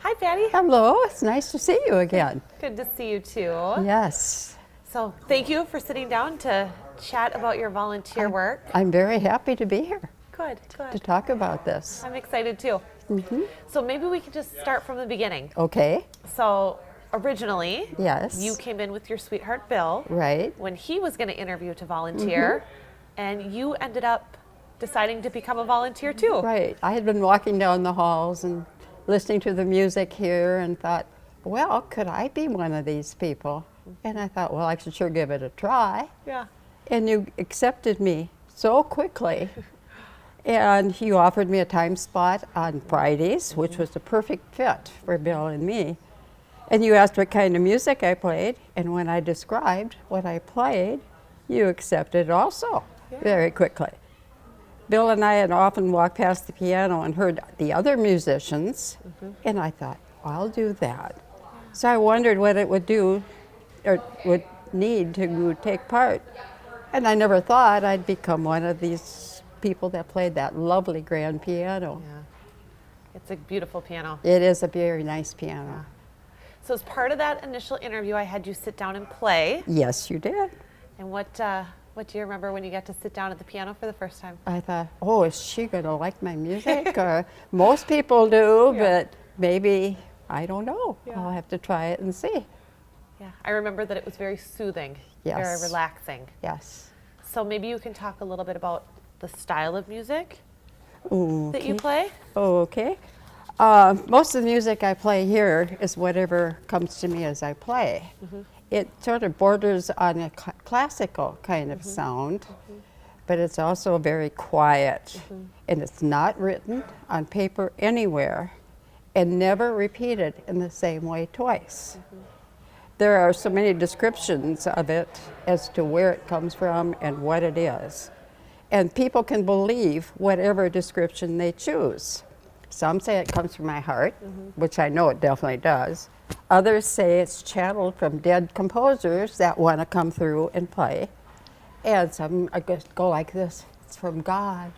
Hi, Patty. Hello, it's nice to see you again. Good to see you too. Yes. So thank you for sitting down to chat about your volunteer work. I'm very happy to be here Good, to good. talk about this. I'm excited too. So maybe we can just start from the beginning. Okay, So originally, yes. you came in with your sweetheart Bill Right. when he was going to interview to volunteer, and you ended up deciding to become a volunteer too. Right. I had been walking down the halls and listening to the music here and thought, well, could I be one of these people? And I thought, well, I should sure give it a try. Yeah. And you accepted me so quickly. And you offered me a time spot on Fridays, which was a perfect fit for Bill and me. And you asked what kind of music I played, and when I described what I played, you accepted also very quickly. Bill and I had often walked past the piano and heard the other musicians, and I thought, I'll do that. So I wondered what it would do, or would need to take part. And I never thought I'd become one of these people that played that lovely grand piano. Yeah. It's a beautiful piano. It is a very nice piano. So as part of that initial interview, I had you sit down and play. Yes, you did. And what do you remember when you got to sit down at the piano for the first time? I thought, oh, is she going to like my music? Or most people do, but maybe, I don't know. Yeah. I'll have to try it and see. Yeah, I remember that it was very soothing, very Yes. relaxing. Yes. So maybe you can talk a little bit about the style of music Okay. that you play. Okay. Most of the music I play here is whatever comes to me as I play. It sort of borders on a classical kind of sound, but it's also very quiet. And it's not written on paper anywhere and never repeated in the same way twice. There are so many descriptions of it as to where it comes from and what it is. And people can believe whatever description they choose. Some say it comes from my heart, which I know it definitely does. Others say it's channeled from dead composers that want to come through and play. And some go like this, it's from God.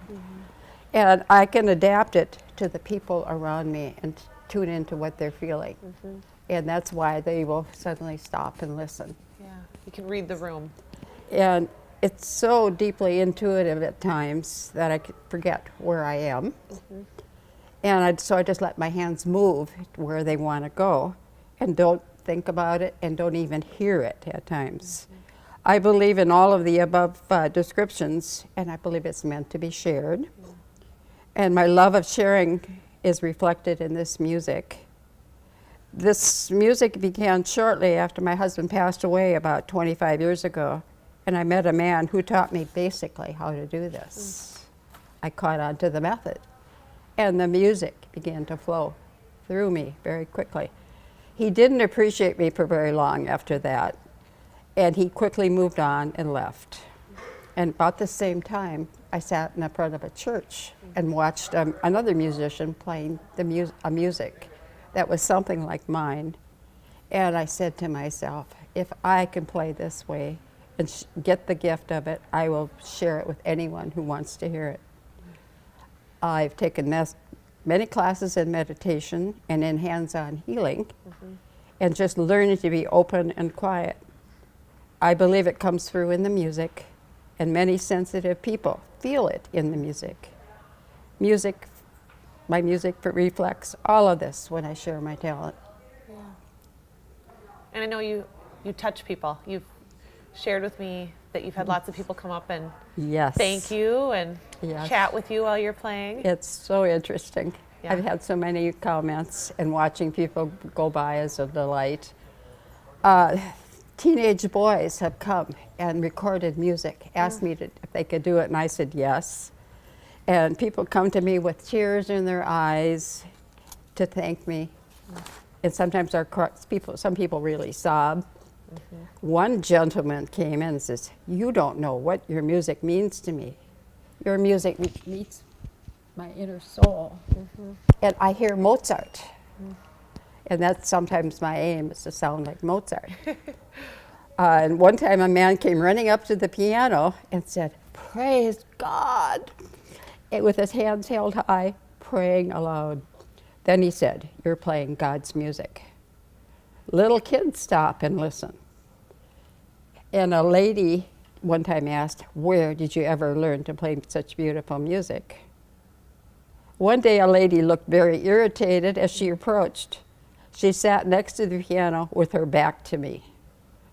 And I can adapt it to the people around me and tune into what they're feeling. And that's why they will suddenly stop and listen. Yeah, you can read the room. And it's so deeply intuitive at times that I forget where I am. And so I just let my hands move where they want to go and don't think about it and don't even hear it at times. I believe in all of the above descriptions, and I believe it's meant to be shared. And my love of sharing is reflected in this music. This music began shortly after my husband passed away about 25 years ago. And I met a man who taught me basically how to do this. I caught on to the method. And the music began to flow through me very quickly. He didn't appreciate me for very long after that. And he quickly moved on and left. And about the same time, I sat in the front of a church and watched another musician playing a music that was something like mine. And I said to myself, if I can play this way, and get the gift of it, I will share it with anyone who wants to hear it. I've taken many classes in meditation and in hands-on healing, and just learning to be open and quiet. I believe it comes through in the music, and many sensitive people feel it in the music. My music reflects all of this when I share my talent. Yeah. And I know you touch people. You've shared with me that you've had lots of people come up and thank you and chat with you while you're playing. It's so interesting. Yeah. I've had so many comments, and watching people go by is a delight. Teenage boys have come and recorded music, asked me if they could do it, and I said yes. And people come to me with tears in their eyes to thank me. And sometimes some people really sob. One gentleman came in and says, "You don't know what your music means to me. Your music meets my inner soul." And I hear Mozart. And that's sometimes my aim, is to sound like Mozart. And one time a man came running up to the piano and said, "Praise God," and with his hands held high, praying aloud. Then he said, "You're playing God's music." Little kids stop and listen. And a lady one time asked, "Where did you ever learn to play such beautiful music?" One day a lady looked very irritated as she approached. She sat next to the piano with her back to me.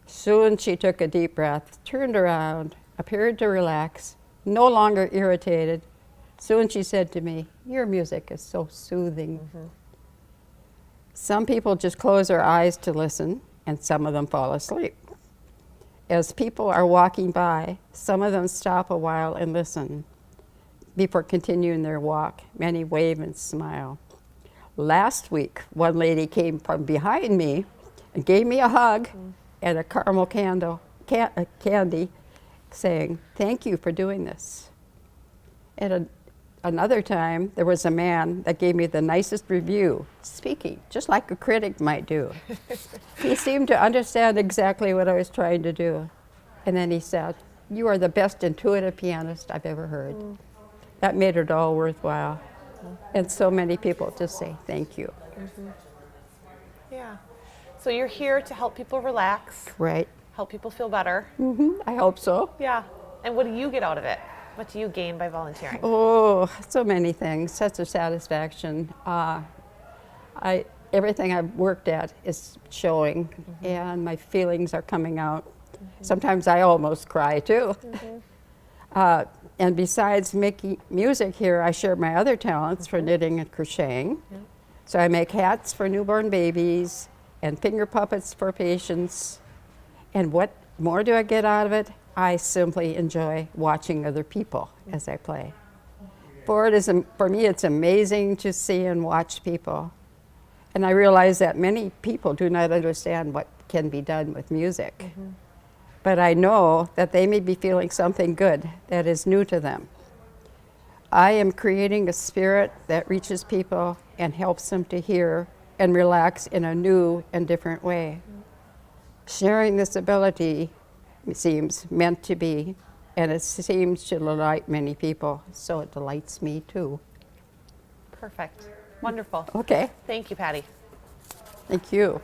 Soon she took a deep breath, turned around, appeared to relax, no longer irritated. Soon she said to me, "Your music is so soothing." Mm-hmm. Some people just close their eyes to listen, and some of them fall asleep. As people are walking by, some of them stop a while and listen before continuing their walk. Many wave and smile. Last week, one lady came from behind me and gave me a hug and a caramel candy, saying, "Thank you for doing this." And another time, there was a man that gave me the nicest review, speaking just like a critic might do. He seemed to understand exactly what I was trying to do. And then he said, "You are the best intuitive pianist I've ever heard." That made it all worthwhile. And so many people just say thank you. Yeah. So you're here to help people relax. Right. Help people feel better. I hope so. Yeah. And what do you get out of it? What do you gain by volunteering? Oh, so many things. Such a satisfaction. Everything I've worked at is showing, and my feelings are coming out. Sometimes I almost cry too. And besides making music here, I share my other talents for knitting and crocheting. So I make hats for newborn babies and finger puppets for patients. And what more do I get out of it? I simply enjoy watching other people as I play. For me, it's amazing to see and watch people. And I realize that many people do not understand what can be done with music. But I know that they may be feeling something good that is new to them. I am creating a spirit that reaches people and helps them to hear and relax in a new and different way. Sharing this ability seems meant to be, and it seems to delight many people, so it delights me too. Perfect. Wonderful. Okay. Thank you, Patty. Thank you.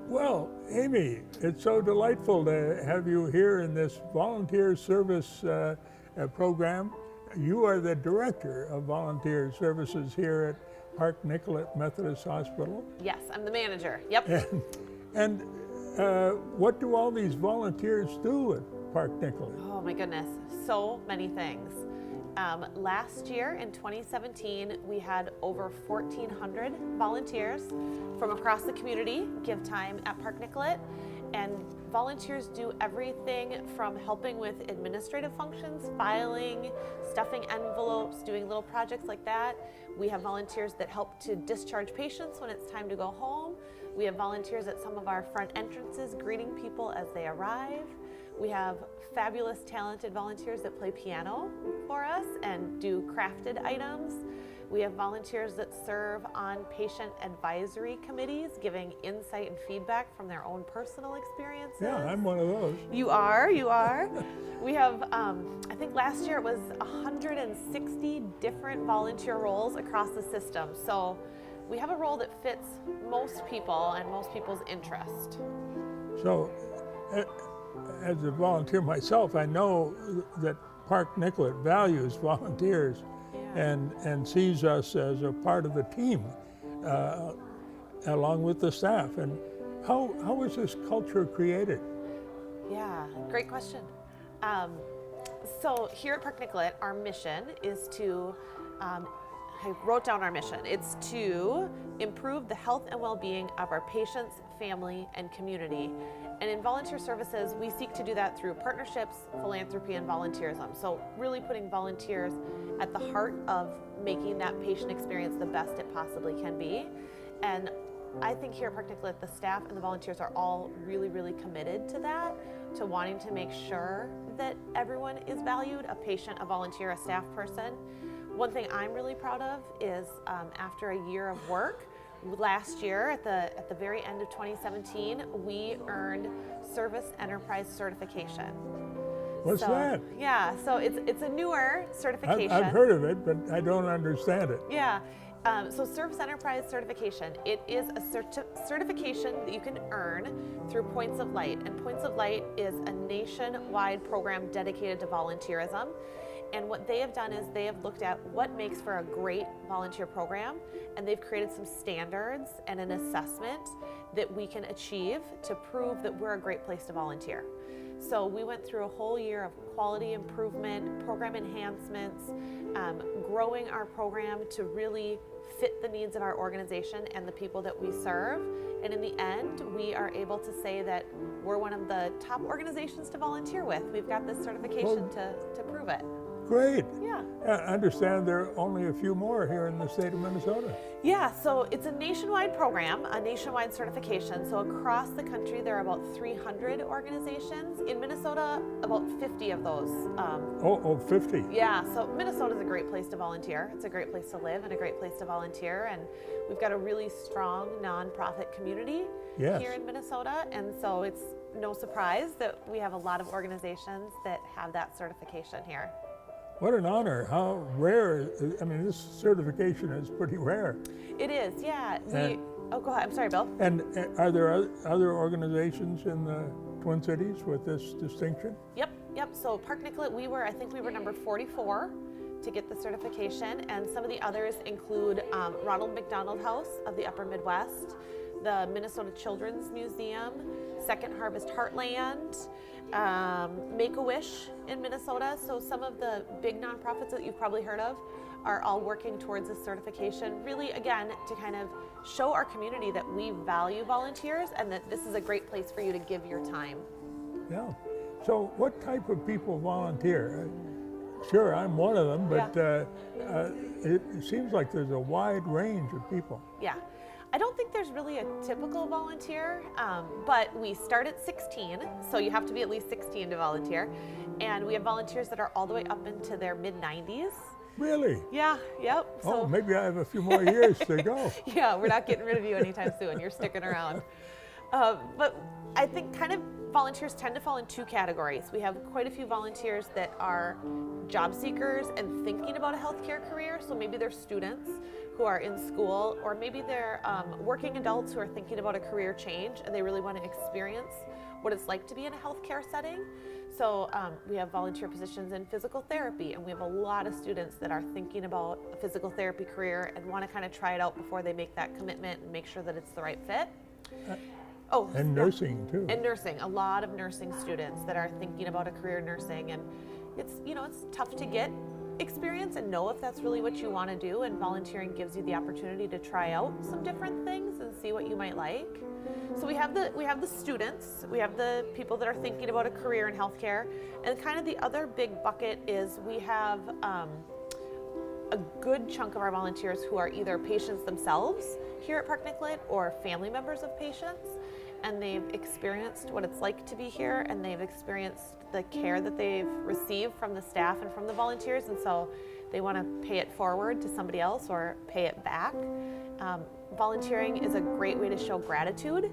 Well, Amy, it's so delightful to have you here in this volunteer service program. You are the director of volunteer services here at Park Nicollet Methodist Hospital. Yes, I'm the manager. Yep. And what do all these volunteers do at Park Nicollet? Oh my goodness, so many things. Last year in 2017, we had over 1,400 volunteers from across the community give time at Park Nicollet. And volunteers do everything from helping with administrative functions, filing, stuffing envelopes, doing little projects like that. We have volunteers that help to discharge patients when it's time to go home. We have volunteers at some of our front entrances greeting people as they arrive. We have fabulous, talented volunteers that play piano for us and do crafted items. We have volunteers that serve on patient advisory committees, giving insight and feedback from their own personal experiences. Yeah, I'm one of those. You are. We have, I think last year it was 160 different volunteer roles across the system. So we have a role that fits most people and most people's interest. So, as a volunteer myself, I know that Park Nicollet values volunteers and sees us as a part of the team, along with the staff. And how was this culture created? Yeah, great question. So here at Park Nicollet, our mission is to, I wrote down our mission. It's to improve the health and well-being of our patients, family, and community. And in volunteer services, we seek to do that through partnerships, philanthropy, and volunteerism. So really putting volunteers at the heart of making that patient experience the best it possibly can be. And I think here at Park Nicollet, the staff and the volunteers are all really, really committed to that, to wanting to make sure that everyone is valued, a patient, a volunteer, a staff person. One thing I'm really proud of is after a year of work, last year at the very end of 2017, we earned Service Enterprise Certification. What's that? Yeah, so it's a newer certification. I've heard of it, but I don't understand it. Yeah. So Service Enterprise Certification, it is a certification that you can earn through Points of Light. And Points of Light is a nationwide program dedicated to volunteerism. And what they have done is they have looked at what makes for a great volunteer program, and they've created some standards and an assessment that we can achieve to prove that we're a great place to volunteer. So we went through a whole year of quality improvement, program enhancements, growing our program to really fit the needs of our organization and the people that we serve. And in the end, we are able to say that we're one of the top organizations to volunteer with. We've got this certification to prove it. Great. Yeah. I understand there are only a few more here in the state of Minnesota. Yeah, so it's a nationwide program, a nationwide certification. So across the country, there are about 300 organizations. In Minnesota, about 50 of those. 50? Yeah, so Minnesota's a great place to volunteer. It's a great place to live and a great place to volunteer. And we've got a really strong nonprofit community here in Minnesota. And so it's no surprise that we have a lot of organizations that have that certification here. What an honor. How rare. I mean, this certification is pretty rare. It is, yeah. Oh, go ahead. I'm sorry, Bill. And are there other organizations in the Twin Cities with this distinction? Yep. So Park Nicollet, I think we were number 44 to get the certification. And some of the others include Ronald McDonald House of the Upper Midwest, the Minnesota Children's Museum, Second Harvest Heartland, Make-A-Wish in Minnesota. So some of the big nonprofits that you've probably heard of are all working towards this certification, really, again, to kind of show our community that we value volunteers and that this is a great place for you to give your time. Yeah. So what type of people volunteer? Sure, I'm one of them, but it seems like there's a wide range of people. Yeah. I don't think there's really a typical volunteer, but we start at 16, so you have to be at least 16 to volunteer. And we have volunteers that are all the way up into their mid-90s. Really? Yeah, yep. So maybe I have a few more years to go. Yeah, we're not getting rid of you anytime soon. You're sticking around. But I think kind of volunteers tend to fall in two categories. We have quite a few volunteers that are job seekers and thinking about a healthcare career. So maybe they're students who are in school, or maybe they're working adults who are thinking about a career change and they really want to experience what it's like to be in a healthcare setting. So we have volunteer positions in physical therapy, and we have a lot of students that are thinking about a physical therapy career and want to kind of try it out before they make that commitment and make sure that it's the right fit. And nursing too. And nursing, a lot of nursing students that are thinking about a career in nursing, and it's tough to get experience and know if that's really what you want to do, and volunteering gives you the opportunity to try out some different things and see what you might like. So we have the students, we have the people that are thinking about a career in healthcare, and kind of the other big bucket is we have a good chunk of our volunteers who are either patients themselves here at Park Nicollet or family members of patients, and they've experienced what it's like to be here, and they've experienced the care that they've received from the staff and from the volunteers, and so they want to pay it forward to somebody else or pay it back. Volunteering is a great way to show gratitude.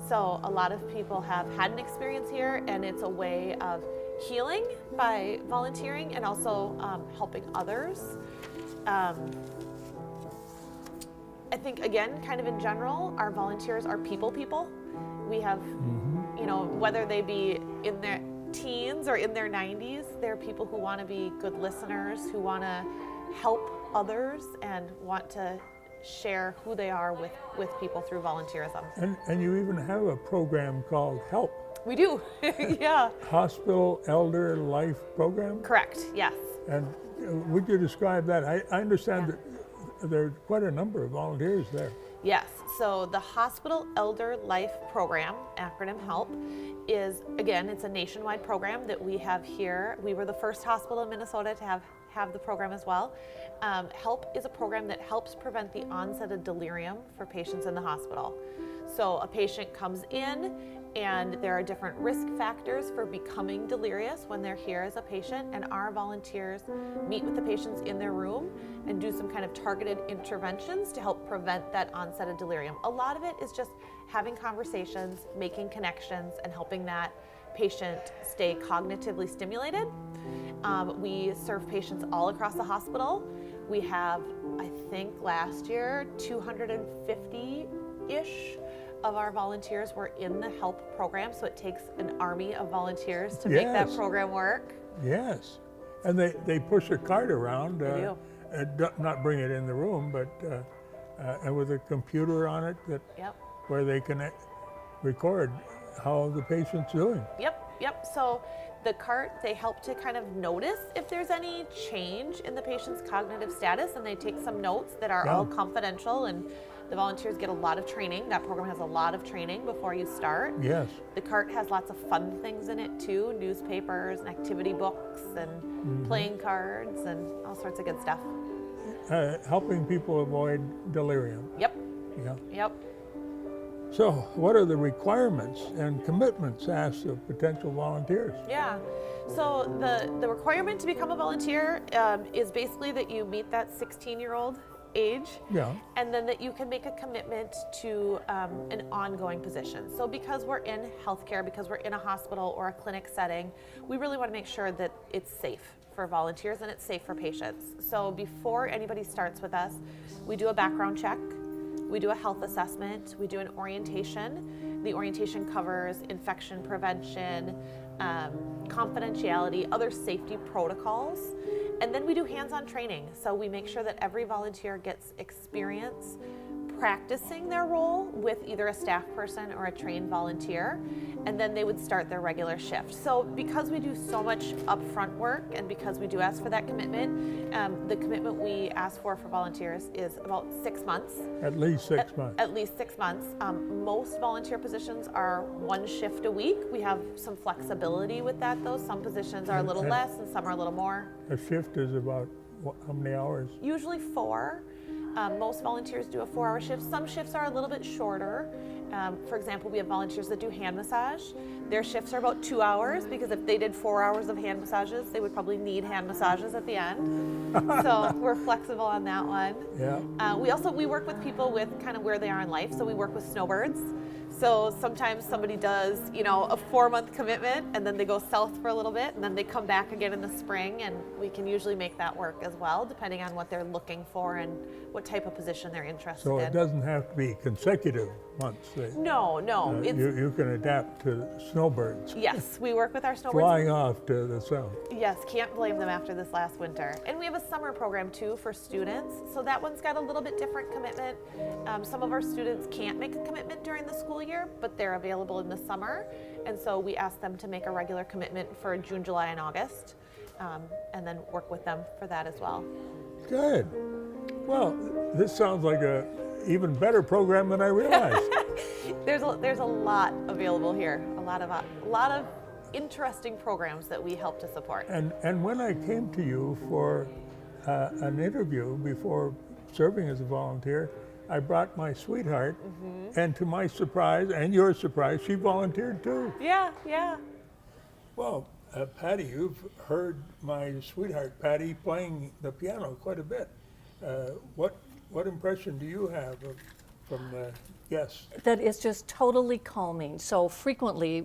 So a lot of people have had an experience here, and it's a way of healing by volunteering and also helping others. I think, again, kind of in general, our volunteers are people. We have, you know, whether they be in their teens or in their 90s, they're people who want to be good listeners, who want to help others and want to share who they are with people through volunteerism. And you even have a program called HELP. We do, yeah. Hospital Elder Life Program? Correct, yes. And would you describe that? I understand that there are quite a number of volunteers there. Yes, so the Hospital Elder Life Program, acronym HELP, is, again, it's a nationwide program that we have here. We were the first hospital in Minnesota to have the program as well. HELP is a program that helps prevent the onset of delirium for patients in the hospital. So a patient comes in, and there are different risk factors for becoming delirious when they're here as a patient, and our volunteers meet with the patients in their room and do some kind of targeted interventions to help prevent that onset of delirium. A lot of it is just having conversations, making connections, and helping that patient stay cognitively stimulated. We serve patients all across the hospital. We have, I think last year, 250-ish of our volunteers were in the HELP program, so it takes an army of volunteers to make that program work. Yes, and they push a cart around, not bring it in the room, but and with a computer on it where they can record how the patient's doing. Yep. So the cart, they help to kind of notice if there's any change in the patient's cognitive status, and they take some notes that are all confidential, and the volunteers get a lot of training. That program has a lot of training before you start. Yes. The cart has lots of fun things in it too, newspapers and activity books and playing cards and all sorts of good stuff. Helping people avoid delirium. Yep. Yeah. Yep. So what are the requirements and commitments asked of potential volunteers? Yeah. So the requirement to become a volunteer is basically that you meet that 16-year-old age, and then that you can make a commitment to an ongoing position. So because we're in healthcare, because we're in a hospital or a clinic setting, we really want to make sure that it's safe for volunteers and it's safe for patients. So before anybody starts with us, we do a background check, we do a health assessment, we do an orientation. The orientation covers infection prevention, confidentiality, other safety protocols, and then we do hands-on training. So we make sure that every volunteer gets experience practicing their role with either a staff person or a trained volunteer, and then they would start their regular shift. So because we do so much upfront work, and because we do ask for that commitment, the commitment we ask for volunteers is about 6 months. At least 6 months. At least 6 months. Most volunteer positions are 1 shift a week. We have some flexibility with that though. Some positions are a little less and some are a little more. A shift is about how many hours? Usually 4. Most volunteers do a 4-hour shift. Some shifts are a little bit shorter. For example, we have volunteers that do hand massage. Their shifts are about 2 hours, because if they did 4 hours of hand massages, they would probably need hand massages at the end. So we're flexible on that one. Yeah. We work with people with kind of where they are in life. So we work with snowbirds. So sometimes somebody does, a 4-month commitment, and then they go south for a little bit, and then they come back again in the spring, and we can usually make that work as well, depending on what they're looking for and what type of position they're interested in. So it doesn't have to be consecutive months. No. You can adapt to snowbirds. Yes, we work with our snowbirds. Flying off to the south. Yes, can't blame them after this last winter. And we have a summer program too for students. So that one's got a little bit different commitment. Some of our students can't make a commitment during the school year, but they're available in the summer. And so we ask them to make a regular commitment for June, July, and August. and then work with them for that as well. Good. Well, this sounds like a even better program than I realized. There's a lot available here, a lot of interesting programs that we help to support. And when I came to you for an interview before serving as a volunteer, I brought my sweetheart, and to my surprise and your surprise, she volunteered too. Yeah. Well, Patty, you've heard my sweetheart Patty playing the piano quite a bit. What impression do you have from the guests? That is just totally calming. So frequently,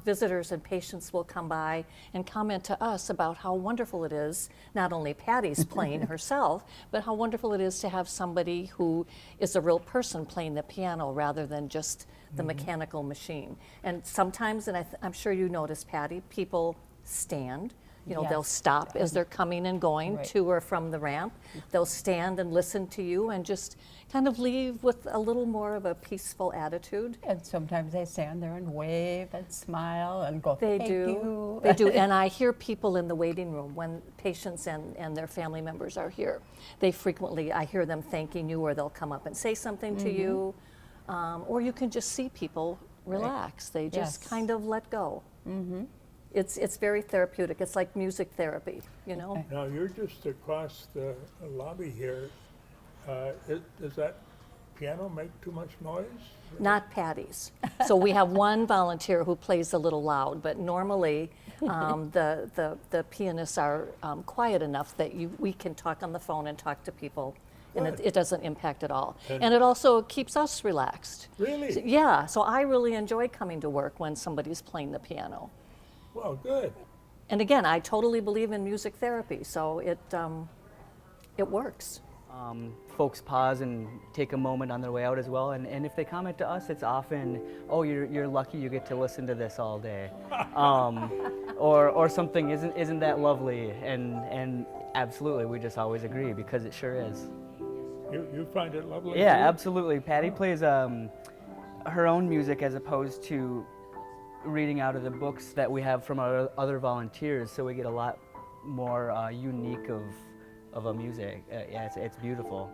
visitors and patients will come by and comment to us about how wonderful it is, not only Patty's playing herself, but how wonderful it is to have somebody who is a real person playing the piano rather than just the mechanical machine. And sometimes, and I'm sure you notice, Patty, people stand. You know, Yes. they'll stop as they're coming and going Right. to or from the ramp. They'll stand and listen to you and just kind of leave with a little more of a peaceful attitude. And sometimes they stand there and wave and smile and go, They thank do. you. They do. And I hear people in the waiting room when patients and their family members are here. They frequently, I hear them thanking you, or they'll come up and say something to you. Or you can just see people relax. They just Yes. kind of let go. It's very therapeutic. It's like music therapy, you know? Now, you're just across the lobby here. Does that piano make too much noise? Not Patty's. So we have one volunteer who plays a little loud, but normally the pianists are quiet enough that we can talk on the phone and talk to people, and Good. it doesn't impact at all. And- And it also keeps us relaxed. Really? Yeah, so I really enjoy coming to work when somebody's playing the piano. Well, good. And again, I totally believe in music therapy, so it works. Folks pause and take a moment on their way out as well, and if they comment to us, it's often, oh, you're lucky you get to listen to this all day, or something isn't that lovely, and absolutely, we just always agree because it sure is. You find it lovely? Yeah, too? absolutely. Patty plays her own music as opposed to reading out of the books that we have from our other volunteers, so we get a lot more unique of a music. Yeah, it's beautiful.